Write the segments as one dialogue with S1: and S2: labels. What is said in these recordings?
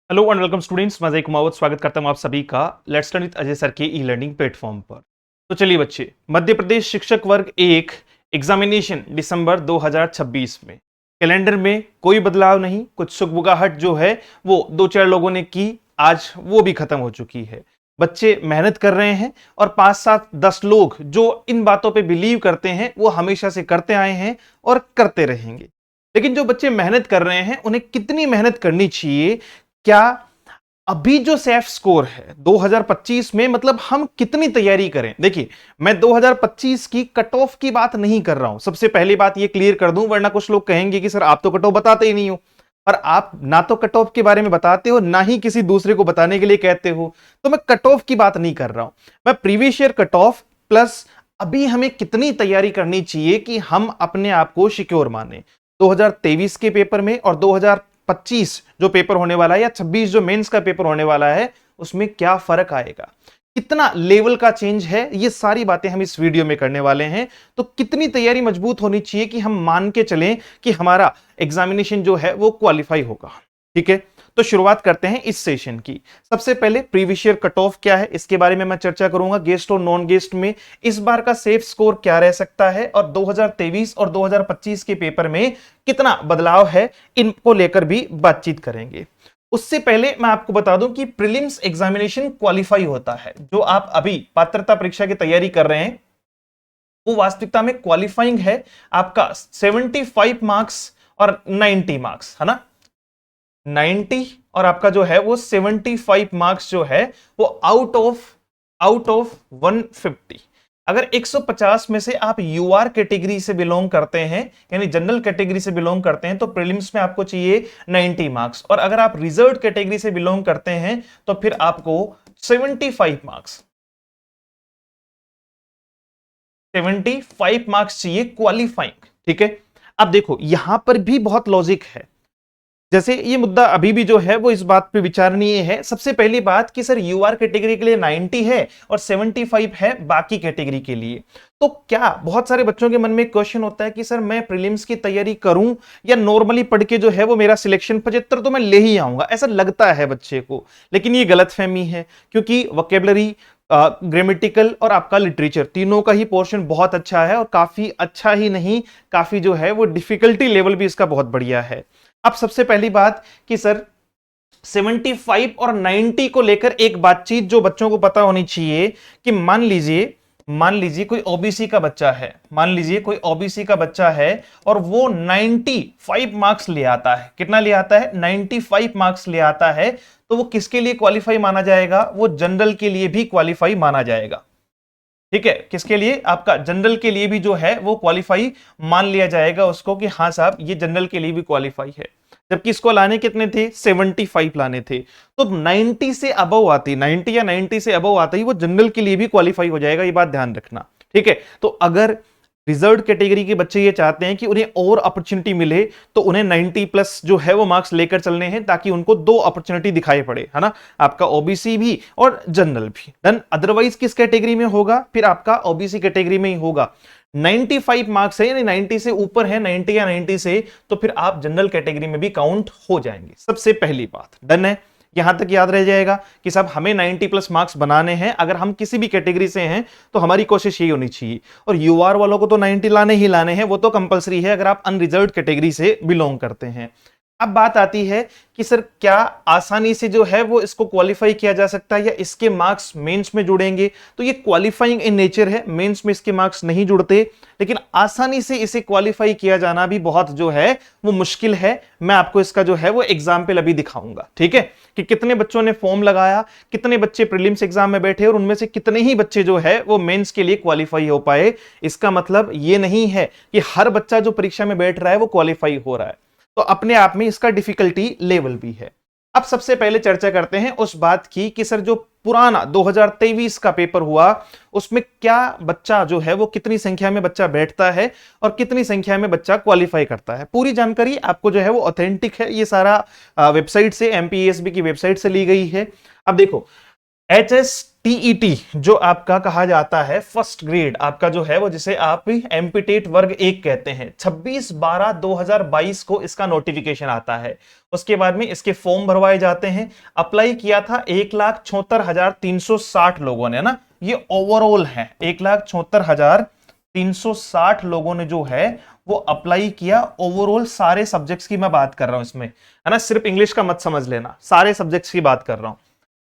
S1: Hello and welcome students, मैं अजय कुमावत स्वागत करता हूं आप सभी का let's learn with Ajay sir के ई लर्निंग प्लेटफॉर्म पर। तो चलिए बच्चे, मध्य प्रदेश शिक्षक वर्ग एक एग्जामिनेशन दिसंबर 2026 में कैलेंडर में कोई बदलाव नहीं। कुछ सुगबुगाहट जो है वो दो चार लोगों ने की, आज वो भी खत्म हो चुकी है। बच्चे मेहनत कर रहे हैं और 5 7 10 लोग जो इन बातों पे बिलीव करते हैं वो हमेशा से करते आए हैं और करते रहेंगे। लेकिन जो बच्चे मेहनत कर रहे हैं उन्हें कितनी मेहनत करनी चाहिए, क्या अभी जो सेफ स्कोर है 2025 में, मतलब हम कितनी तैयारी करें। देखिए, मैं 2025 की कट ऑफ की बात नहीं कर रहा हूं। सबसे पहली बात ये क्लियर कर दूं, वरना कुछ लोग कहेंगे कि सर आप तो कट ऑफ बताते ही नहीं हो, और आप ना तो कट ऑफ के बारे में बताते हो ना ही किसी दूसरे को बताने के लिए कहते हो। तो मैं कट ऑफ की बात नहीं कर रहा हूं, मैं previous year cut off plus अभी हमें कितनी तैयारी करनी चाहिए कि हम अपने आप को सिक्योर माने। 2023 के पेपर में और 2025 जो पेपर होने वाला है या 26 जो मेंस का पेपर होने वाला है, उसमें क्या फर्क आएगा, कितना लेवल का चेंज है, ये सारी बातें हम इस वीडियो में करने वाले हैं। तो कितनी तैयारी मजबूत होनी चाहिए कि हम मान के चलें कि हमारा एग्जामिनेशन जो है वो क्वालिफाई होगा। ठीक है, तो शुरुआत करते हैं इस सेशन की। सबसे पहले प्रीवियस ईयर कट ऑफ क्या है इसके बारे में मैं चर्चा करूंगा। गेस्ट और नॉन गेस्ट में इस बार का सेफ स्कोर क्या रह सकता है और 2023 और 2025 के पेपर में कितना बदलाव है, इनको लेकर भी बातचीत करेंगे। उससे पहले मैं आपको बता दूं कि प्रीलिम्स एग्जामिनेशन क्वालिफाई होता है। जो आप अभी पात्रता परीक्षा की तैयारी कर रहे हैं वो वास्तविकता में क्वालिफाइंग है आपका 75 मार्क्स और 90 मार्क्स, है ना। 90 और आपका जो है वो 75 मार्क्स जो है वो आउट ऑफ 150। अगर 150 में से आप यूआर कैटेगरी से बिलोंग करते हैं, यानी जनरल कैटेगरी से बिलोंग करते हैं, तो प्रीलिम्स में आपको चाहिए 90 मार्क्स। और अगर आप रिजर्व कैटेगरी से बिलोंग करते हैं तो फिर आपको 75 मार्क्स 75 मार्क्स चाहिए क्वालिफाइंग। ठीक है, अब देखो यहां पर भी बहुत लॉजिक है। जैसे ये मुद्दा अभी भी जो है वो इस बात पे विचारणीय है। सबसे पहली बात कि सर यूआर कैटेगरी के लिए 90 है और 75 है बाकी कैटेगरी के लिए। तो क्या बहुत सारे बच्चों के मन में क्वेश्चन होता है कि सर मैं प्रीलिम्स की तैयारी करूं या नॉर्मली पढ़ के जो है वो मेरा सिलेक्शन 75 तो मैं ले ही आऊंगा, ऐसा लगता है बच्चे को। लेकिन ये गलतफहमी है, क्योंकि वोकेबलरी, ग्रामेटिकल और आपका लिटरेचर तीनों का ही पोर्शन बहुत अच्छा है, और काफी अच्छा ही नहीं, काफी जो है वो डिफिकल्टी लेवल भी इसका बहुत बढ़िया है। अब सबसे पहली बात कि सर 75 और 90 को लेकर एक बातचीत जो बच्चों को पता होनी चाहिए कि मान लीजिए कोई ओबीसी का बच्चा है, मान लीजिए कोई ओबीसी का बच्चा है और वो 95 मार्क्स ले आता है। कितना ले आता है? 95 मार्क्स ले आता है। तो वो किसके लिए क्वालिफाई माना जाएगा? वो जनरल के लिए भी क्वालिफाई माना जाएगा। ठीक है, किसके लिए? आपका जनरल के लिए भी जो है वो क्वालिफाई मान लिया जाएगा उसको कि हाँ साहब ये जनरल के लिए भी क्वालिफाई है। जबकि इसको लाने कितने थे? 75 लाने थे। तो 90 से अबव आती, 90 या 90 से अबव आती ही वो जनरल के लिए भी क्वालिफाई हो जाएगा, ये बात ध्यान रखना। ठीक है, तो अगर रिजर्व कैटेगरी के बच्चे ये चाहते हैं कि उन्हें और अपॉर्चुनिटी मिले तो उन्हें 90 प्लस जो है वो मार्क्स लेकर चलने हैं, ताकि उनको दो अपॉर्चुनिटी दिखाई पड़े, है ना, आपका ओबीसी भी और जनरल भी। डन। अदरवाइज किस कैटेगरी में होगा? फिर आपका ओबीसी कैटेगरी में ही होगा। 95 मार्क्स है, यानी 90 से ऊपर है, 90 या 90 से, तो फिर आप जनरल कैटेगरी में भी काउंट हो जाएंगे। सबसे पहली बात डन है, यहां तक याद रह जाएगा कि साहब हमें 90 प्लस मार्क्स बनाने हैं। अगर हम किसी भी कैटेगरी से हैं तो हमारी कोशिश यही होनी चाहिए। और यूआर वालों को तो 90 लाने ही लाने हैं, वो तो कंपलसरी है अगर आप अनरिजर्व्ड कैटेगरी से बिलोंग करते हैं। अब बात आती है कि सर क्या आसानी से जो है वो इसको क्वालिफाई किया जा सकता है या इसके मार्क्स मेंस में जुड़ेंगे? तो ये क्वालिफाइंग इन नेचर है, मेंस में इसके मार्क्स नहीं जुड़ते, लेकिन आसानी से इसे क्वालिफाई किया जाना भी बहुत जो है वो मुश्किल है। मैं आपको इसका जो है वो एग्जाम्पल अभी दिखाऊंगा। ठीक है, कि कितने बच्चों ने फॉर्म लगाया, कितने बच्चे प्रीलिम्स एग्जाम में बैठे और उनमें से कितने ही बच्चे जो है वो मेंस के लिए क्वालिफाई हो पाए। इसका मतलब ये नहीं है कि हर बच्चा जो परीक्षा में बैठ रहा है वो क्वालिफाई हो रहा है, तो अपने आप में इसका डिफिकल्टी लेवल भी है। अब सबसे पहले चर्चा करते हैं उस बात की कि सर जो पुराना 2023 का पेपर हुआ उसमें क्या बच्चा जो है वो कितनी संख्या में बच्चा बैठता है और कितनी संख्या में बच्चा क्वालिफाई करता है। पूरी जानकारी आपको जो है वो ऑथेंटिक है, ये सारा वेबसाइट से, एमपीएसबी की वेबसाइट से ली गई है। अब देखो, HS टीईटी जो आपका कहा जाता है फर्स्ट ग्रेड आपका जो है वो, जिसे आप एम्पिटेट वर्ग 1 कहते हैं, 26/12/2022 को इसका नोटिफिकेशन आता है। उसके बाद में इसके फॉर्म भरवाए जाते हैं। अप्लाई किया था 1,74,360 लोगों ने ना, ये ओवरऑल है 1,74,360 लोगों ने जो है वो अप्लाई किया। ओवरऑल सारे सब्जेक्ट्स की मैं बात कर रहा हूं इसमें, है ना, सिर्फ इंग्लिश का मत समझ लेना, सारे सब्जेक्ट्स की बात कर रहा हूं।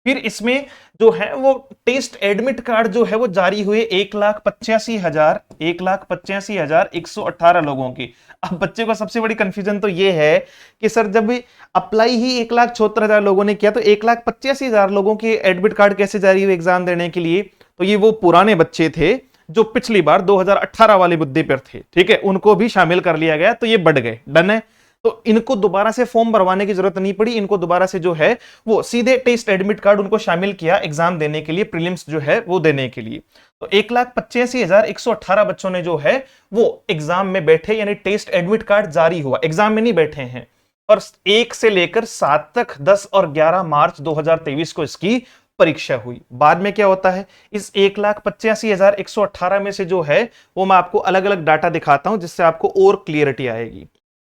S1: फिर इसमें जो है वो टेस्ट एडमिट कार्ड जो है वो जारी हुए 1,85,118 लोगों की। अब बच्चे को सबसे बड़ी कंफ्यूजन तो ये है कि सर जब अप्लाई ही 1,74,000 लोगों ने किया तो 1,85,000 लोगों के एडमिट कार्ड कैसे जारी हुए एग्जाम देने के लिए? तो ये वो पुराने बच्चे थे जो पिछली बार 2018 वाले मुद्दे पर थे, ठीक है, उनको भी शामिल कर लिया गया, तो ये बढ़ गए। डन है, तो इनको दोबारा से फॉर्म भरवाने की जरूरत नहीं पड़ी, इनको दोबारा से जो है वो सीधे टेस्ट एडमिट कार्ड उनको शामिल किया एग्जाम देने के लिए, प्रीलिम्स जो है वो देने के लिए। तो 1,85,118 बच्चों ने जो है वो एग्जाम में बैठे, यानी टेस्ट एडमिट कार्ड जारी हुआ, एग्जाम में नहीं बैठे हैं। और 1 से लेकर 7 तक 10 और 11 मार्च 2023 को इसकी परीक्षा हुई। बाद में क्या होता है, इस 1,85,118 में से जो है वो मैं आपको अलग अलग डाटा दिखाता हूं जिससे आपको और क्लियरिटी आएगी।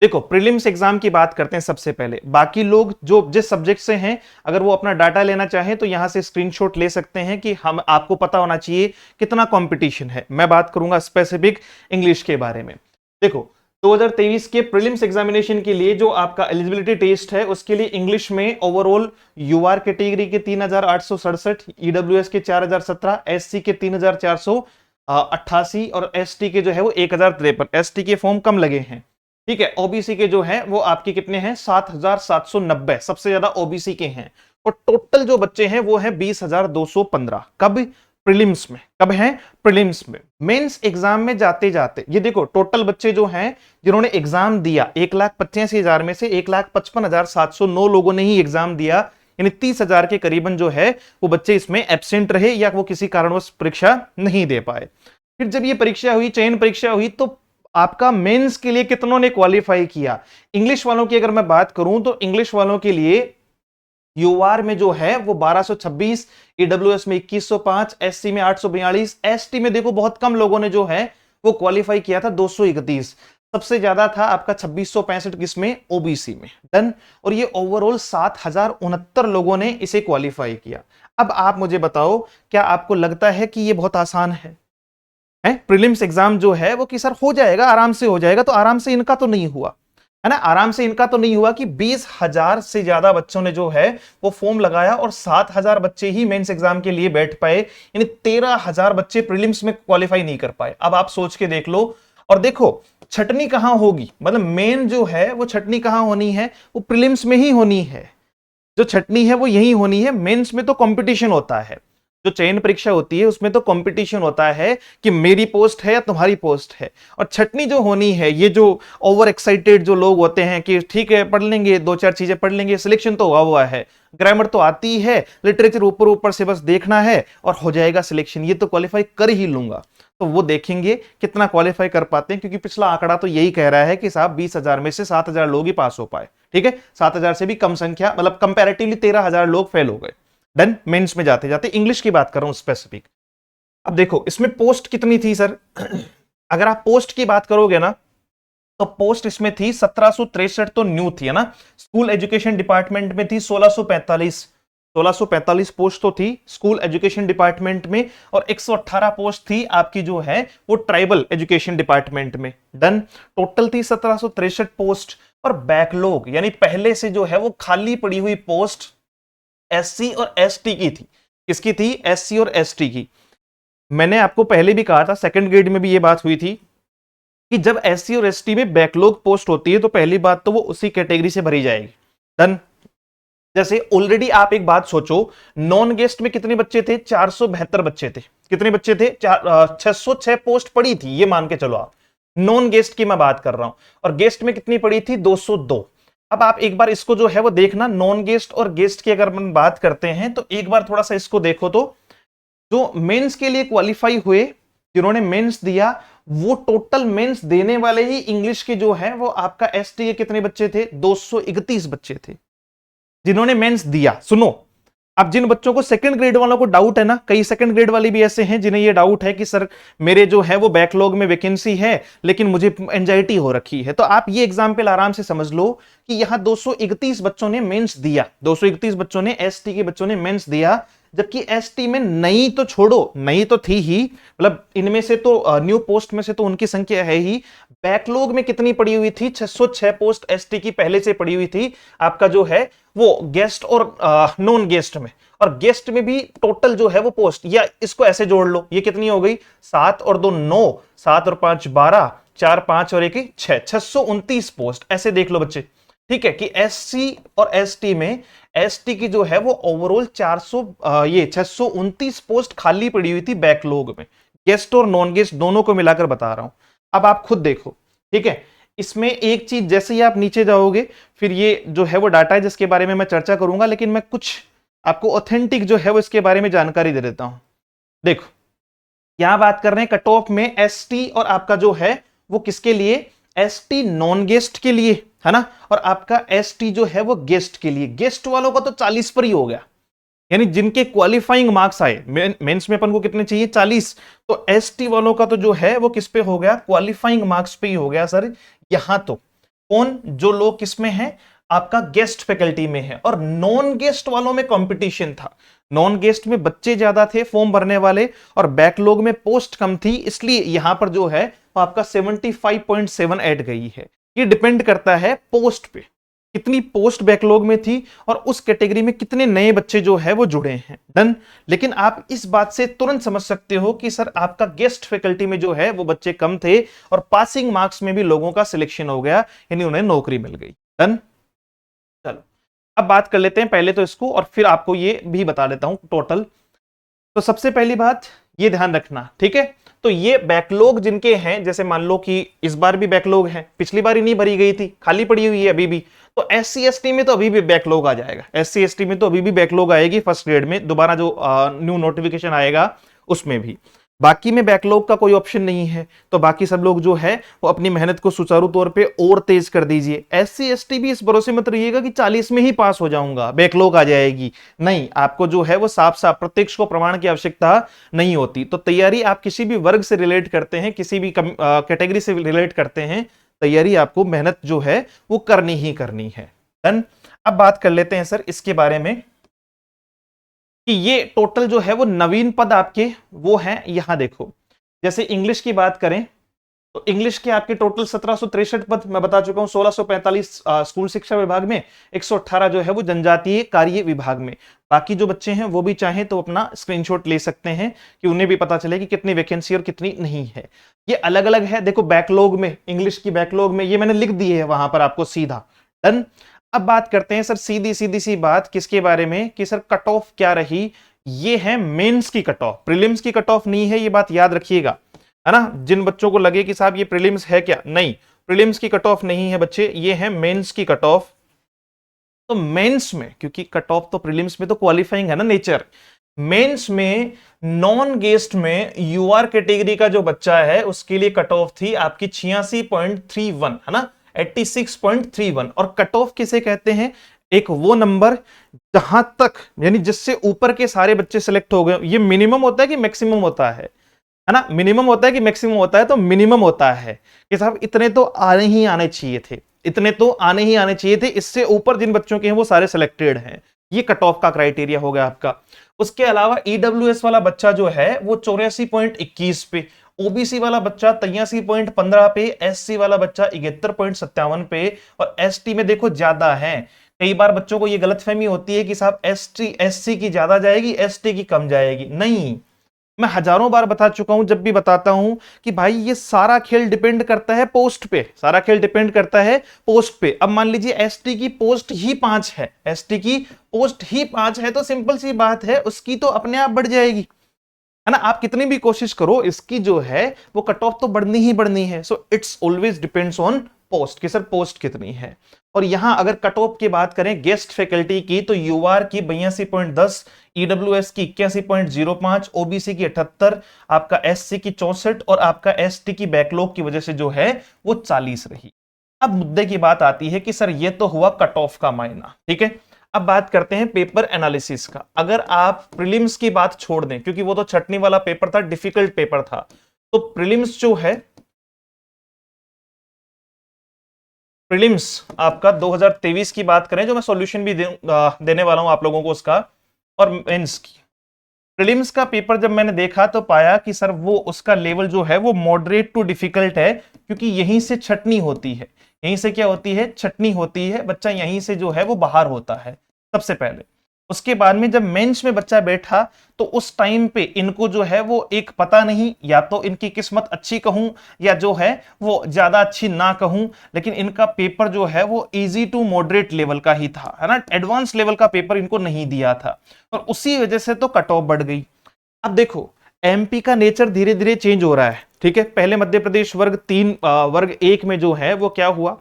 S1: देखो, प्रीलिम्स एग्जाम की बात करते हैं सबसे पहले। बाकी लोग जो जिस सब्जेक्ट से हैं, अगर वो अपना डाटा लेना चाहें तो यहां से स्क्रीनशॉट ले सकते हैं कि हम आपको पता होना चाहिए कितना कंपटीशन है। मैं बात करूंगा स्पेसिफिक इंग्लिश के बारे में। देखो, 2023 के प्रीलिम्स एग्जामिनेशन के लिए जो आपका एलिजिबिलिटी टेस्ट है उसके लिए इंग्लिश में ओवरऑल यूआर कैटेगरी के 3,867, ईडब्ल्यूएस के 4,017, एससी के 3,488 और एसटी के जो है वो 1,053। एसटी के फॉर्म कम लगे हैं, ठीक है। ओबीसी के जो है वो आपके कितने हैं, 7,790, सबसे ज्यादा ओबीसी के हैं। और टोटल जो बच्चे हैं वो है 20,215। कब? प्रीलिम्स में। कब है? प्रीलिम्स में। मेंस एग्जाम में जाते जाते ये देखो, टोटल बच्चे जो हैं जिन्होंने एग्जाम दिया 1,85,000 में से 1,55,709 लोगों ने ही एग्जाम दिया, यानी 30,000 के करीबन जो है वो बच्चे इसमें एब्सेंट रहे या वो किसी कारणवश परीक्षा नहीं दे पाए। फिर जब ये परीक्षा हुई, चयन परीक्षा हुई, तो आपका मेंस के लिए कितनों ने क्वालिफाई किया? इंग्लिश वालों की अगर मैं बात करूं तो इंग्लिश वालों के लिए यूआर में जो है वो 1,226, ईडब्ल्यूएस में 2,105, एससी में 842, एसटी में देखो बहुत कम लोगों ने जो है वो क्वालिफाई किया था, 231। सबसे ज्यादा था आपका 2,665 किसमें? ओबीसी में। डन। और ये ओवरऑल 7,069 लोगों ने इसे क्वालिफाई किया। अब आप मुझे बताओ, क्या आपको लगता है कि ये बहुत आसान है? प्रीलिम्स एग्जाम जो है वो कि सर हो जाएगा, आराम से हो जाएगा, तो आराम से इनका तो नहीं हुआ, है ना। आराम से इनका तो नहीं हुआ कि 20,000 से ज्यादा बच्चों ने जो है वो फॉर्म लगाया और 7,000 बच्चे ही मेंस एग्जाम के लिए बैठ पाए, यानी 13,000 बच्चे प्रीलिम्स में क्वालिफाई नहीं कर पाए। अब आप सोच के देख लो। और देखो, छटनी कहां होगी, मतलब मेन जो है वो छटनी कहां होनी है, वो प्रीलिम्स में ही होनी है। जो छटनी है वो यही होनी है। मेंस में तो कंपटीशन होता है, जो चयन परीक्षा होती है उसमें तो कंपटीशन होता है कि मेरी पोस्ट है या तुम्हारी पोस्ट है। और छटनी जो होनी है, ये जो ओवर एक्साइटेड जो लोग होते हैं कि ठीक है पढ़ लेंगे, 2-4 चीजें पढ़ लेंगे, सिलेक्शन तो हुआ है, ग्रामर तो आती है, लिटरेचर ऊपर ऊपर से बस देखना है और हो जाएगा सिलेक्शन, ये तो क्वालिफाई कर ही लूंगा। तो वो देखेंगे कितना क्वालिफाई कर पाते हैं, क्योंकि पिछला आंकड़ा तो यही कह रहा है कि साहब 20,000 में से 7,000 लोग ही पास हो पाए, ठीक है। 7,000 से भी कम संख्या, मतलब कंपैरेटिवली 13,000 लोग फेल हो गए। डन। मेंस में जाते जाते इंग्लिश की बात कर रहा हूं स्पेसिफिक। अब देखो इसमें पोस्ट कितनी थी सर? अगर आप पोस्ट की बात करोगे ना तो पोस्ट इसमें थी 1763, तो न्यू थी, है ना। स्कूल एजुकेशन डिपार्टमेंट में थी 1645 पोस्ट तो थी स्कूल एजुकेशन डिपार्टमेंट में, और 118 पोस्ट थी आपकी जो है वो ट्राइबल एजुकेशन डिपार्टमेंट में। डन। टोटल थी 1763 पोस्ट। और बैकलॉग यानी पहले से जो है वो खाली पड़ी हुई पोस्ट एससी और एसटी की थी। किसकी थी? एससी और एसटी की। मैंने आपको पहले भी कहा था, सेकंड ग्रेड में भी ये बात हुई थी कि जब एससी और एसटी में बैकलॉग पोस्ट होती है तो पहली बात तो वो उसी कैटेगरी से भरी जाएगी। डन। जैसे ऑलरेडी आप एक बात सोचो, नॉन गेस्ट में कितने बच्चे थे? 472 बच्चे थे। कितने बच्चे थे? 606 पोस्ट पड़ी थी, ये मान के चलो आप। नॉन गेस्ट की मैं बात कर रहा हूं। और गेस्ट में कितनी पड़ी थी? 202। अब आप एक बार इसको जो है वो देखना, नॉन गेस्ट और गेस्ट की अगर हम बात करते हैं तो एक बार थोड़ा सा इसको देखो, तो जो मेंस के लिए क्वालिफाई हुए, जिन्होंने मेंस दिया, वो टोटल मेंस देने वाले ही इंग्लिश के जो है वो आपका एसटी के कितने बच्चे थे? 231 बच्चे थे जिन्होंने मेंस दिया। सुनो, अब जिन बच्चों को सेकंड ग्रेड वालों को डाउट है ना, कई सेकंड ग्रेड वाले भी ऐसे हैं जिन्हें ये डाउट है कि सर मेरे जो है वो बैकलॉग में वैकेंसी है लेकिन मुझे एंजाइटी हो रखी है, तो आप ये एग्जाम्पल आराम से समझ लो कि यहां 231 बच्चों ने मेंस दिया, 231 बच्चों ने एसटी के बच्चों ने मेंस दिया, जबकि एसटी में नई तो छोड़ो, नई तो थी ही, मतलब इनमें से तो न्यू पोस्ट में से तो उनकी संख्या है ही, बैकलॉग में कितनी पड़ी हुई थी, 606 पोस्ट एसटी की पहले से पड़ी हुई थी आपका जो है वो गेस्ट और नॉन गेस्ट में, और गेस्ट में भी टोटल जो है वो पोस्ट, या इसको ऐसे जोड़ लो, ये कितनी हो गई 7 और 2 9, 7 और 5 12, 4 5 और 1 6, 629 पोस्ट, ऐसे देख लो बच्चे। ठीक है कि एससी और एसटी में, एसटी की जो है वो ओवरऑल 400 ये 629 पोस्ट खाली पड़ी हुई थी बैकलॉग में, गेस्ट और नॉन गेस्ट दोनों को मिलाकर बता रहा हूं। अब आप खुद देखो, ठीक है, इसमें एक चीज, जैसे ही आप नीचे जाओगे फिर ये जो है वो डाटा है जिसके बारे में मैं चर्चा करूंगा, लेकिन मैं कुछ आपको ऑथेंटिक जो है वो इसके बारे में जानकारी दे देता हूं। देखो यहां बात कर रहे हैं कट ऑफ में एसटी और आपका जो है वो किसके लिए, एसटी नॉन गेस्ट के लिए, है ना, और आपका एसटी जो है वो गेस्ट के लिए। गेस्ट वालों का तो 40 पर ही हो गया, यानी जिनके क्वालिफाइंग मार्क्स आए, मेंस में अपन को कितने चाहिए 40, तो एसटी वालों का तो जो है वो किस पे हो गया, क्वालिफाइंग मार्क्स पे ही हो गया सर। यहां तो कौन, जो लोग किसमें है, आपका गेस्ट फैकल्टी में है, और नॉन गेस्ट वालों में कंपटीशन था, नॉन गेस्ट में बच्चे ज्यादा थे फॉर्म भरने वाले और बैकलॉग में पोस्ट कम थी, इसलिए यहां पर जो है वो आपका 75.7 ऐड गई है। ये डिपेंड करता है पोस्ट पे, कितनी पोस्ट बैकलॉग में थी और उस कैटेगरी में कितने नए बच्चे जो है वो जुड़े हैं। डन। लेकिन आप इस बात से तुरंत समझ सकते हो कि सर आपका गेस्ट फैकल्टी में जो है वो बच्चे कम थे और पासिंग मार्क्स में भी लोगों का सिलेक्शन हो गया, यानी उन्हें नौकरी मिल गई। डन। चलो अब बात कर लेते हैं पहले तो इसको, और फिर आपको ये भी बता देता हूं टोटल। तो सबसे पहली बात ये ध्यान रखना, ठीक है, तो ये बैकलॉग जिनके हैं, जैसे मान लो कि इस बार भी बैकलॉग है, पिछली बार ही नहीं भरी गई थी, खाली पड़ी हुई है अभी भी, तो एससी एसटी में तो अभी भी बैकलॉग आ जाएगा, एससी एसटी में तो अभी भी बैकलॉग आएगी फर्स्ट ग्रेड में, दोबारा जो न्यू नोटिफिकेशन आएगा उसमें भी। बाकी में बैकलॉग का कोई ऑप्शन नहीं है, तो बाकी सब लोग जो है वो अपनी मेहनत को सुचारू तौर पे और तेज कर दीजिए। एससी एसटी भी इस भरोसे मत रहिएगा कि 40 में ही पास हो जाऊंगा, बैकलॉग आ जाएगी, नहीं, आपको जो है वो साफ साफ प्रत्यक्ष को प्रमाण की आवश्यकता नहीं होती। तो तैयारी आप किसी भी वर्ग से रिलेट करते हैं, किसी भी कैटेगरी से रिलेट करते हैं, तैयारी आपको मेहनत जो है वो करनी ही करनी है। डन। अब बात कर लेते हैं सर इसके बारे में कि ये टोटल जो है वो नवीन पद आपके वो हैं, यहां देखो, जैसे इंग्लिश की बात करें तो इंग्लिश के आपके टोटल 1763 पद मैं बता चुका हूं, 1645 स्कूल शिक्षा विभाग में, 118 जो है वो जनजातीय कार्य विभाग में। बाकी जो बच्चे हैं वो भी चाहें तो अपना स्क्रीनशॉट ले सकते हैं कि उन्हें भी पता चले कि कितनी वैकेंसी और कितनी नहीं है। ये अलग अलग है, देखो बैकलॉग में, इंग्लिश की बैकलॉग में ये मैंने लिख दिए है वहां पर आपको सीधा। डन। अब बात करते हैं सर सीधी सीधी सी बात किसके बारे में कि सर कट ऑफ क्या रही, ये है मेंस की कट ऑफ, प्रीलिम्स की कट ऑफ नहीं है, ये बात याद रखिएगा, है ना। जिन बच्चों को लगे कि साहब ये प्रीलिम्स है क्या, नहीं, प्रीलिम्स की कट ऑफ नहीं है बच्चे, ये है मेंस की कट ऑफ। तो मेंस में, क्योंकि कट ऑफ तो प्रीलिम्स में तो क्वालिफाइंग है ना नेचर, मेंस में नॉन गेस्ट में यूआर कैटेगरी का जो बच्चा है उसके लिए कट ऑफ थी आपकी 86.31, है ना, 86.31। और कट ऑफ किसे कहते हैं, एक वो नंबर जहां तक, यानी जिससे ऊपर के सारे बच्चे सिलेक्ट हो गए, ये मिनिमम होता है कि मैक्सिमम होता है ना, मिनिमम होता है कि मैक्सिमम होता है, तो मिनिमम होता है कि साहब इतने तो आने ही आने चाहिए थे, इतने तो आने ही आने चाहिए थे, इससे ऊपर जिन बच्चों के हैं वो सारे सिलेक्टेड हैं, ये कट ऑफ का क्राइटेरिया हो गया आपका। उसके अलावा ईडब्ल्यूएस वाला बच्चा जो है वो 84.21 पे, ओबीसी वाला बच्चा 83.15 पे, एससी वाला बच्चा 71.57 पे, और एसटी में देखो ज्यादा है। कई बार बच्चों को ये गलतफहमी होती है कि साहब एसटी एससी की ज्यादा जाएगी, एसटी की कम जाएगी, नहीं, मैं हजारों बार बता चुका हूं, जब भी बताता हूं कि भाई ये सारा खेल डिपेंड करता है पोस्ट पे, सारा खेल डिपेंड करता है पोस्ट पे। अब मान लीजिए एसटी की पोस्ट ही 5 है, एसटी की पोस्ट ही 5 है, तो सिंपल सी बात है उसकी तो अपने आप बढ़ जाएगी, है ना। आप कितनी भी कोशिश करो इसकी जो है वो कट ऑफ तो बढ़नी ही बढ़नी है। So it's always depends on post कि सर पोस्ट कितनी है। और यहां अगर कट ऑफ की बात करें गेस्ट फैकल्टी की, तो यूआर की 82.10, ईडब्ल्यूएस की 81.05, ओबीसी की 78, आपका एससी की 64 और आपका एसटी की बैकलॉग की वजह से जो है वो 40 रही। अब मुद्दे की बात आती है कि सर ये तो हुआ कट ऑफ का मायना, ठीक है। अब बात करते हैं पेपर एनालिसिस का। अगर आप प्रीलिम्स की बात छोड़ दें, क्योंकि वो तो छटनी वाला पेपर था, डिफिकल्ट पेपर था, तो प्रीलिम्स जो है, प्रीलिम्स आपका 2023 की बात करें, जो मैं सॉल्यूशन भी देने वाला हूं आप लोगों को उसका, और मेंस की प्रीलिम्स का पेपर जब मैंने देखा तो पाया कि सर वो उसका लेवल जो है वो मॉडरेट टू डिफिकल्ट है, क्योंकि यहीं से छटनी होती है। यहीं से क्या होती है? छटनी होती है। बच्चा यहीं से जो है वो बाहर होता है सबसे पहले। उसके बाद में जब मेंस में बच्चा बैठा तो उस टाइम पे इनको जो है वो एक पता नहीं, या तो इनकी किस्मत अच्छी कहूं या जो है वो ज्यादा अच्छी ना कहूं, लेकिन इनका पेपर जो है वो इजी टू मॉडरेट लेवल का ही था, है ना। एडवांस लेवल का पेपर इनको नहीं दिया था, और उसी वजह से तो कट ऑफ बढ़ गई। अब देखो, एमपी का नेचर धीरे धीरे चेंज हो रहा है, ठीक है। पहले मध्य प्रदेश वर्ग 1 में जो है वो क्या हुआ,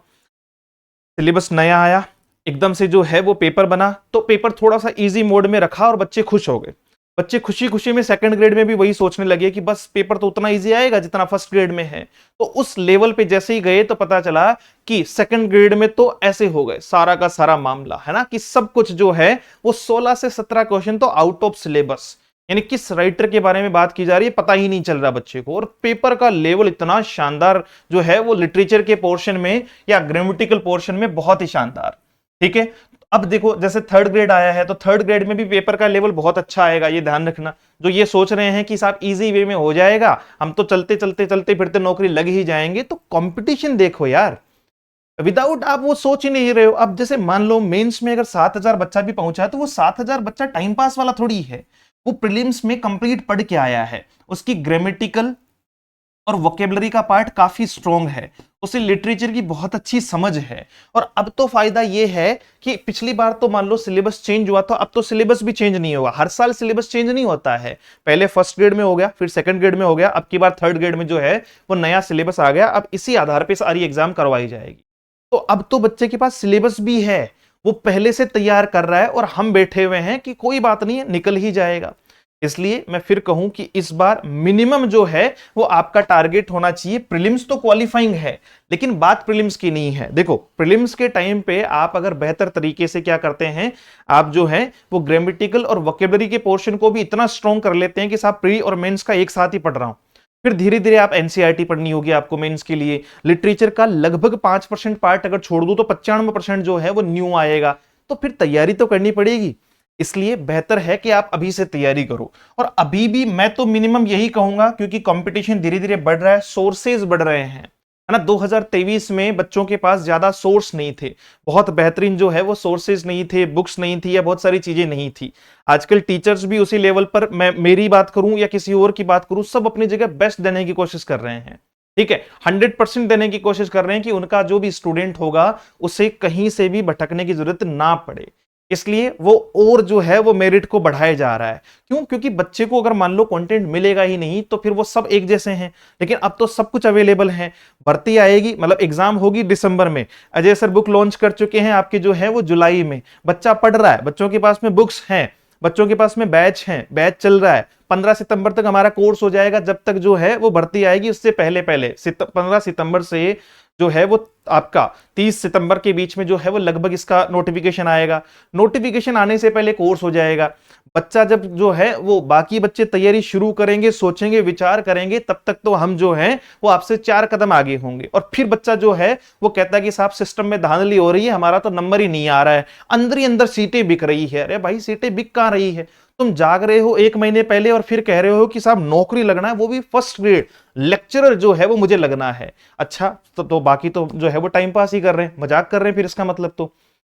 S1: सिलेबस नया आया, एकदम से जो है वो पेपर बना, तो पेपर थोड़ा सा इजी मोड में रखा और बच्चे खुश हो गए। बच्चे खुशी खुशी में सेकंड ग्रेड में भी वही सोचने लगे कि बस पेपर तो उतना इजी आएगा जितना फर्स्ट ग्रेड में है। तो उस लेवल पे जैसे ही गए तो पता चला कि सेकंड ग्रेड में तो ऐसे हो गए सारा का सारा मामला, है ना, कि सब कुछ जो है वो 16 से 17 क्वेश्चन तो आउट ऑफ सिलेबस, यानी किस राइटर के बारे में बात की जा रही है पता ही नहीं चल रहा बच्चे को। और पेपर का लेवल इतना शानदार जो है वो लिटरेचर के पोर्शन में या ग्रामेटिकल पोर्शन में बहुत ही शानदार, ठीक है। अब देखो, जैसे थर्ड ग्रेड आया है तो थर्ड ग्रेड में भी पेपर का लेवल बहुत अच्छा आएगा, ये ध्यान रखना। जो ये सोच रहे हैं कि साहब इजी वे में हो जाएगा, हम तो चलते चलते चलते फिरते नौकरी लग ही जाएंगे, तो कंपटीशन देखो यार, विदाउट आप वो सोच ही नहीं रहे हो। अब जैसे मान लो मेंस में अगर 7,000 बच्चा भी पहुंचा है, तो वो 7,000 बच्चा टाइम पास वाला थोड़ी है, वो प्रीलिम्स में कंप्लीट पढ़ के आया है, उसकी ग्रामेटिकल और वोकेबलरी का पार्ट काफी स्ट्रॉन्ग है, उसे लिटरेचर की बहुत अच्छी समझ है। और अब तो फायदा यह है कि पिछली बार तो मान लो सिलेबस चेंज हुआ था, अब तो सिलेबस भी चेंज नहीं होगा। हर साल सिलेबस चेंज नहीं होता है, पहले फर्स्ट ग्रेड में हो गया, फिर सेकंड ग्रेड में हो गया, अब की बार थर्ड ग्रेड में जो है वो नया सिलेबस आ गया। अब इसी आधार पर सारी एग्जाम करवाई जाएगी। तो अब तो बच्चे के पास सिलेबस भी है, वो पहले से तैयार कर रहा है, और हम बैठे हुए हैं कि कोई बात नहीं है, निकल ही जाएगा। इसलिए मैं फिर कहूं कि इस बार मिनिमम जो है वो आपका टारगेट होना चाहिए। प्रीलिम्स तो क्वालिफाइंग है, लेकिन बात प्रीलिम्स की नहीं है। देखो, प्रीलिम्स के टाइम पे आप अगर बेहतर तरीके से क्या करते हैं, आप जो है वो ग्रामेटिकल और वोकेबलरी के पोर्शन को भी इतना स्ट्रॉन्ग कर लेते हैं कि साहब प्री और मेंस का एक साथ ही पढ़ रहा हूं। फिर धीरे धीरे आप एनसीईआरटी पढ़नी होगी आपको मेंस के लिए। लिटरेचर का लगभग 5% पार्ट अगर छोड़ दूं तो 95% जो है वो न्यू आएगा, तो फिर तैयारी तो करनी पड़ेगी। इसलिए बेहतर है कि आप अभी से तैयारी करो। और अभी भी मैं तो मिनिमम यही कहूंगा, क्योंकि कंपटीशन धीरे धीरे बढ़ रहा है, सोर्सेज बढ़ रहे हैं, है ना। 2023 में बच्चों के पास ज्यादा सोर्स नहीं थे, बहुत बेहतरीन जो है वो सोर्सेज नहीं थे, बुक्स नहीं थी, या बहुत सारी चीजें नहीं थी। आजकल टीचर्स भी उसी लेवल पर, मैं मेरी बात करूं या किसी और की बात करूं, सब अपनी जगह बेस्ट देने की कोशिश कर रहे हैं, ठीक है। 100% देने की कोशिश कर रहे हैं कि उनका जो भी स्टूडेंट होगा उसे कहीं से भी भटकने की जरूरत ना पड़े। इसलिए वो और जो है वो मेरिट को बढ़ाया जा रहा है। क्यों? क्योंकि बच्चे को अगर मान लो कंटेंट मिलेगा ही नहीं तो फिर वो सब एक जैसे हैं, लेकिन अब तो सब कुछ अवेलेबल है। भर्ती आएगी, मतलब एग्जाम होगी दिसंबर में, अजय सर बुक लॉन्च कर चुके हैं आपके जो है वो जुलाई में, बच्चा पढ़ रहा है, बच्चों के पास में बुक्स हैं, बच्चों के पास में बैच हैं, बैच चल रहा है। 15 सितंबर तक हमारा कोर्स हो जाएगा, जब तक जो है वो भर्ती आएगी उससे पहले पहले 15 सितंबर से जो है वो आपका 30 सितंबर के बीच में जो है वो लगभग इसका नोटिफिकेशन आएगा। नोटिफिकेशन आने से पहले कोर्स हो जाएगा। बच्चा जब जो है वो बाकी बच्चे तैयारी शुरू करेंगे, सोचेंगे, विचार करेंगे, तब तक तो हम जो है वो आपसे 4 कदम आगे होंगे। और फिर बच्चा जो है वो कहता है कि साहब सिस्टम में धांधली हो रही है, हमारा तो नंबर ही नहीं आ रहा है, अंदर ही अंदर सीटें बिक रही है। अरे भाई, सीटें बिक कहां रही है? तुम जाग रहे हो 1 महीने पहले और फिर कह रहे हो कि साहब नौकरी लगना है, वो भी फर्स्ट ग्रेड लेक्चरर जो है वो मुझे लगना है। अच्छा, तो बाकी तो जो है वो टाइम पास ही कर रहे हैं, मजाक कर रहे हैं। फिर इसका मतलब तो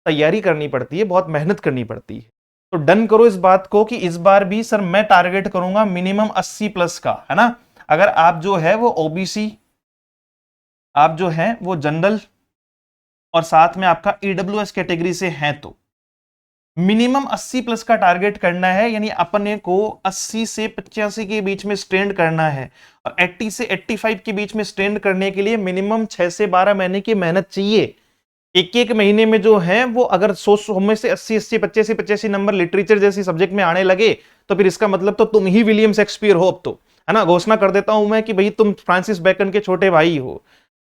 S1: तैयारी करनी पड़ती है, बहुत मेहनत करनी पड़ती है। तो डन करो इस बात को कि इस बार भी सर मैं टारगेट करूंगा मिनिमम 80 प्लस का, है ना। अगर आप जो है वो ओबीसी, आप जो है वो जनरल और साथ में आपका ईडब्ल्यूएस कैटेगरी से हैं तो मिनिमम 80 प्लस का टारगेट करना है। यानी अपने को 80 से 85 के बीच में स्टैंड करना है, और 80 से 85 के बीच में स्टैंड करने के लिए मिनिमम 6 से 12 महीने की मेहनत चाहिए। एक महीने में जो है वो अगर 100 में से 80 85 नंबर लिटरेचर जैसी सब्जेक्ट में आने लगे तो फिर इसका मतलब तो तुम ही विलियम शेक्सपियर हो अब तो, है ना। घोषणा कर देता हूं मैं कि भाई तुम फ्रांसिस बेकन के छोटे भाई हो।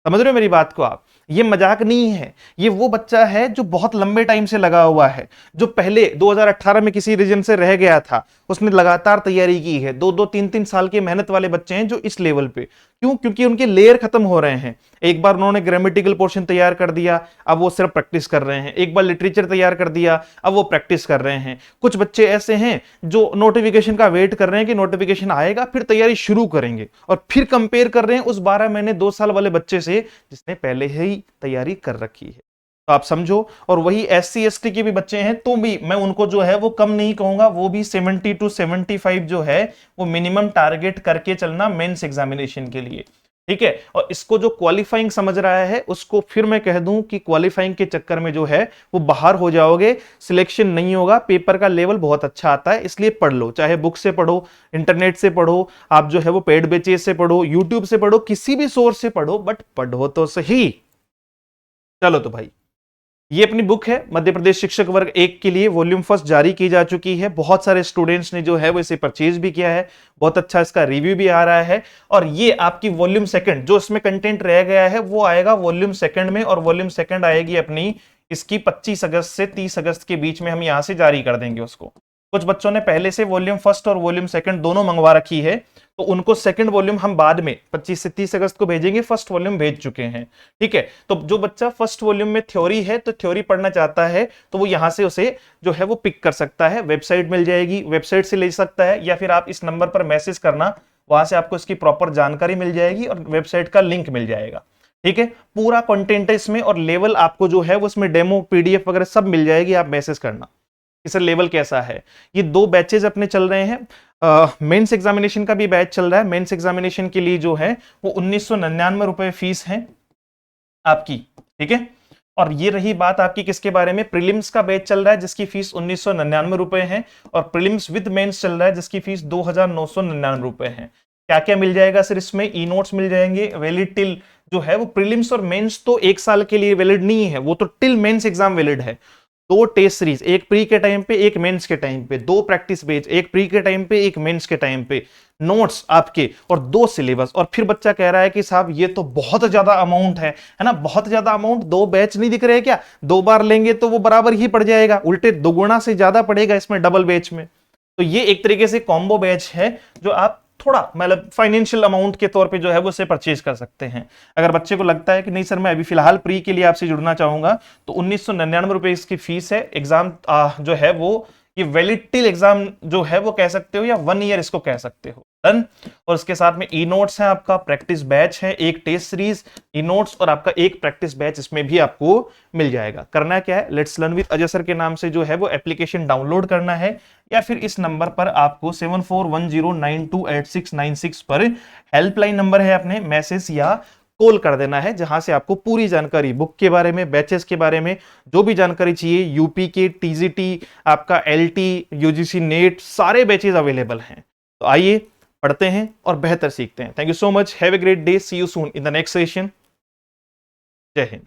S1: समझ रहे हो मेरी बात को आप? ये मजाक नहीं है, ये वो बच्चा है जो बहुत लंबे टाइम से लगा हुआ है, जो पहले 2018 में किसी रीजन से रह गया था, उसने लगातार तैयारी की है। 2-2 3-3 साल की मेहनत वाले बच्चे हैं जो इस लेवल पे। क्यों? क्योंकि उनके लेयर खत्म हो रहे हैं। एक बार उन्होंने ग्रामेटिकल पोर्शन तैयार कर दिया, अब वो सिर्फ प्रैक्टिस कर रहे हैं। एक बार लिटरेचर तैयार कर दिया, अब वो प्रैक्टिस कर रहे हैं। कुछ बच्चे ऐसे हैं जो नोटिफिकेशन का वेट कर रहे हैं कि नोटिफिकेशन आएगा फिर तैयारी शुरू करेंगे, और फिर कंपेयर कर रहे हैं उस 12 महीने 2 साल वाले बच्चे से जिसने पहले ही तैयारी कर रखी है। तो आप समझो। और वही SC ST के भी बच्चे हैं तो भी मैं उनको जो है वो कम नहीं कहूंगा, वो भी 70 to 75 जो है वो मिनिमम टारगेट करके चलना मेंस एग्जामिनेशन के लिए, ठीक है। और इसको जो क्वालिफाइंग समझ रहा है उसको फिर मैं कह दूं कि क्वालिफाइंग के चक्कर में जो है वो बाहर हो जाओगे, सिलेक्शन नहीं होगा। पेपर का लेवल बहुत अच्छा आता है, इसलिए पढ़ लो, चाहे बुक से पढ़ो, इंटरनेट से पढ़ो, आप जो है वो पेड बैचेस से पढ़ो, यूट्यूब से पढ़ो, किसी भी सोर्स से पढ़ो, बट पढ़ो तो सही। चलो तो भाई, ये अपनी बुक है मध्य प्रदेश शिक्षक वर्ग 1 के लिए, वॉल्यूम फर्स्ट जारी की जा चुकी है। बहुत सारे स्टूडेंट्स ने जो है वो इसे परचेज भी किया है, बहुत अच्छा इसका रिव्यू भी आ रहा है। और ये आपकी वॉल्यूम सेकंड जो इसमें कंटेंट रह गया है वो आएगा वॉल्यूम सेकंड में, और वॉल्यूम सेकंड आएगी अपनी इसकी 25 अगस्त से 30 अगस्त के बीच में हम यहां से जारी कर देंगे उसको। कुछ बच्चों ने पहले से वॉल्यूम फर्स्ट और वॉल्यूम सेकंड दोनों मंगवा रखी है, तो उनको सेकंड वॉल्यूम हम बाद में 25 से 30 अगस्त को भेजेंगे, फर्स्ट वॉल्यूम भेज चुके हैं, ठीक है। तो जो बच्चा फर्स्ट वॉल्यूम में थ्योरी है तो थ्योरी पढ़ना चाहता है तो वो यहां से उसे जो है वो पिक कर सकता है, वेबसाइट मिल जाएगी, वेबसाइट से ले सकता है, या फिर आप इस नंबर पर मैसेज करना, वहां से आपको इसकी प्रॉपर जानकारी मिल जाएगी और वेबसाइट का लिंक मिल जाएगा, ठीक है। पूरा कंटेंट है इसमें, और लेवल आपको जो है वो उसमें डेमो PDF वगैरह सब मिल जाएगी, आप मैसेज करना कि सर लेवल कैसा है। ये 2 बैचेज अपने चल रहे हैं। मेंस एग्जामिनेशन का भी बैच चल रहा है। मेंस एग्जामिनेशन के लिए जो है वो 1999 रुपए फीस है आपकी, ठीक है। और ये रही बात आपकी किसके बारे में, प्रीलिम्स का बैच चल रहा है जिसकी फीस 1999 रुपए है, और प्रीलिम्स विद मेंस चल रहा है जिसकी फीस 2999 रुपए है। क्या क्या मिल जाएगा सर इसमें, ई नोट्स मिल जाएंगे, वैलिड टिल जो है वो प्रीलिम्स और मेंस तो 1 साल के लिए वैलिड नहीं है, वो तो टिल मेंस एग्जाम वैलिड है। 2 टेस्ट सीरीज, एक प्री के टाइम पे एक मेंस के टाइम पे, 2 प्रैक्टिस बेच, एक प्री के टाइम पे एक मेंस के टाइम पे, नोट्स आपके, और 2 सिलेबस। और फिर बच्चा कह रहा है कि साहब ये तो बहुत ज्यादा अमाउंट है ना, बहुत ज्यादा अमाउंट, 2 बैच नहीं दिख रहे क्या, 2 बार लेंगे तो वो बराबर ही पड़ जाएगा, उल्टे 2 गुना से ज्यादा पड़ेगा इसमें डबल बैच में। तो ये एक तरीके से कॉम्बो बैच है जो आप थोड़ा मतलब फाइनेंशियल अमाउंट के तौर पे जो है वो उसे परचेज कर सकते हैं। अगर बच्चे को लगता है कि नहीं सर मैं अभी फिलहाल प्री के लिए आपसे जुड़ना चाहूंगा, तो 1999 रुपए इसकी फीस है। एग्जाम जो है वो ये वैलिड टिल एग्जाम जो है वो कह सकते हो, या 1 ईयर इसको कह सकते हो, डन। और उसके साथ में ई नोट्स है, आपका प्रैक्टिस बैच है, एक टेस्ट सीरीज, ई नोट्स और आपका एक प्रैक्टिस बैच इसमें भी आपको मिल जाएगा। करना क्या है, let's learn with Ajay sir के नाम से जो है वो एप्लीकेशन डाउनलोड करना है, या फिर इस नंबर पर आपको 7410928696 पर हेल्पलाइन नंबर है अपने, मैसेज या कॉल कर देना है, जहां से आपको पूरी जानकारी बुक के बारे में, बैचेस के बारे में, जो भी जानकारी चाहिए, यूपी के, TGT, आपका LT, UGC नेट, सारे बैचेस अवेलेबल हैं। तो आइए पढ़ते हैं और बेहतर सीखते हैं। Thank you so much, have a great day, see you soon in the next session. जय हिंद।